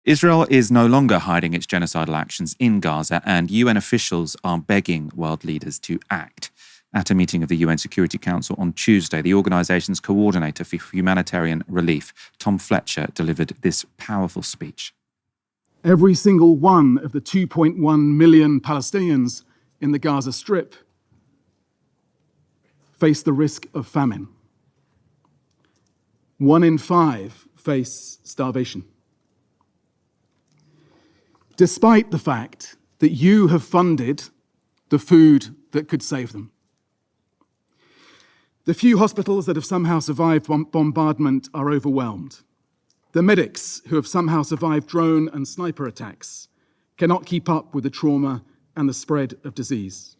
Israel is no longer hiding its genocidal actions in Gaza, and UN officials are begging world leaders to act. At a meeting of the UN Security Council on Tuesday, the organization's coordinator for humanitarian relief, Tom Fletcher, delivered this powerful speech. Every single one of the 2.1 million Palestinians in the Gaza Strip face the risk of famine. 1 in 5 face starvation. Despite the fact that you have funded the food that could save them. The few hospitals that have somehow survived bombardment are overwhelmed. The medics who have somehow survived drone and sniper attacks cannot keep up with the trauma and the spread of disease.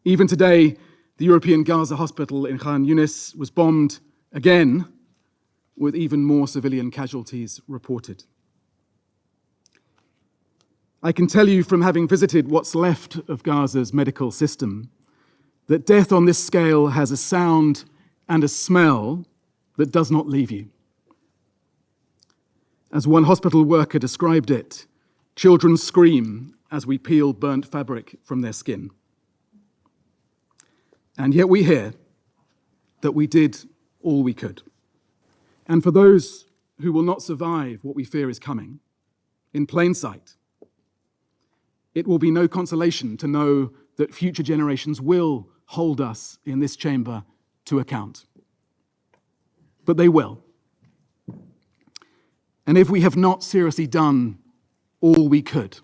Even today, the European Gaza hospital in Khan Yunis was bombed again, with even more civilian casualties reported. I can tell you from having visited what's left of Gaza's medical system that death on this scale has a sound and a smell that does not leave you. As one hospital worker described it, children scream as we peel burnt fabric from their skin. And yet we hear that we did all we could. And for those who will not survive what we fear is coming, in plain sight, it will be no consolation to know that future generations will hold us in this chamber to account. But they will. And if we have not seriously done all we could,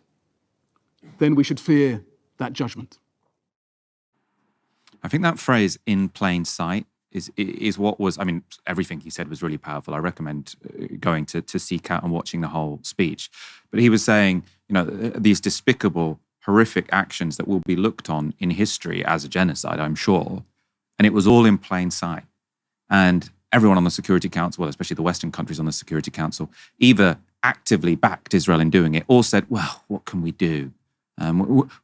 then we should fear that judgment. I think that phrase, in plain sight, is what was, I mean, everything he said was really powerful. I recommend going to seek out and watching the whole speech. But he was saying, you know, these despicable, horrific actions that will be looked on in history as a genocide, I'm sure. And it was all in plain sight. And everyone on the Security Council, well, especially the Western countries on the Security Council, either actively backed Israel in doing it or said, well, what can we do?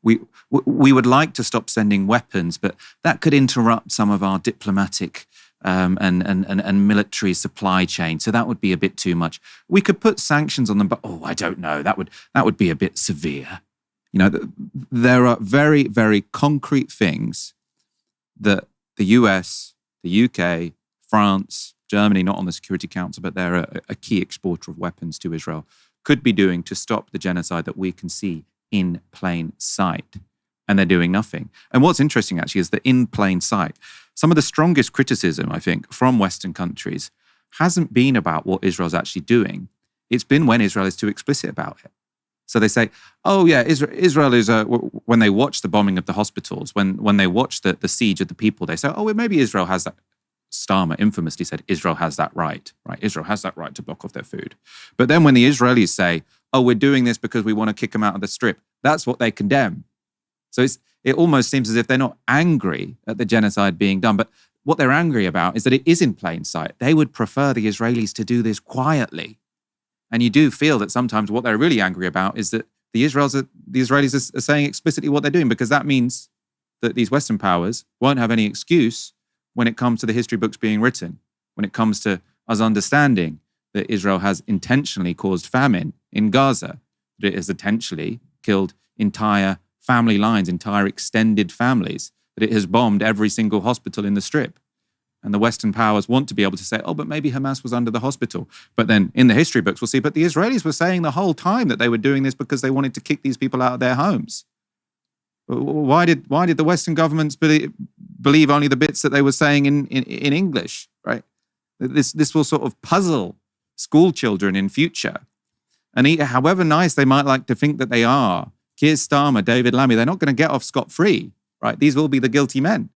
We would like to stop sending weapons, but that could interrupt some of our diplomatic and military supply chain. So that would be a bit too much. We could put sanctions on them, but I don't know. That would be a bit severe. You know, there are very, very concrete things that the US, the UK, France, Germany, not on the Security Council, but they're a key exporter of weapons to Israel, could be doing to stop the genocide that we can see in plain sight. And they're doing nothing. And what's interesting, actually, is that in plain sight, some of the strongest criticism, I think, from Western countries hasn't been about what Israel's actually doing. It's been when Israel is too explicit about it. So they say, oh, yeah, Israel is, when they watch the bombing of the hospitals, when they watch the siege of the people, they say, oh, well, maybe Israel has that. Starmer infamously said, Israel has that right? Israel has that right to block off their food. But then when the Israelis say, oh, we're doing this because we want to kick them out of the Strip, that's what they condemn. So it almost seems as if they're not angry at the genocide being done, but what they're angry about is that it is in plain sight. They would prefer the Israelis to do this quietly. And you do feel that sometimes what they're really angry about is that the Israelis are saying explicitly what they're doing, because that means that these Western powers won't have any excuse when it comes to the history books being written, when it comes to us understanding that Israel has intentionally caused famine in Gaza, that it has intentionally killed entire family lines, entire extended families, that it has bombed every single hospital in the Strip. And the Western powers want to be able to say, oh, but maybe Hamas was under the hospital. But then in the history books, we'll see, but the Israelis were saying the whole time that they were doing this because they wanted to kick these people out of their homes. Why did the Western governments believe only the bits that they were saying in English, right? This will sort of puzzle school children in future. And however nice they might like to think that they are, Keir Starmer, David Lammy, they're not going to get off scot-free, right? These will be the guilty men.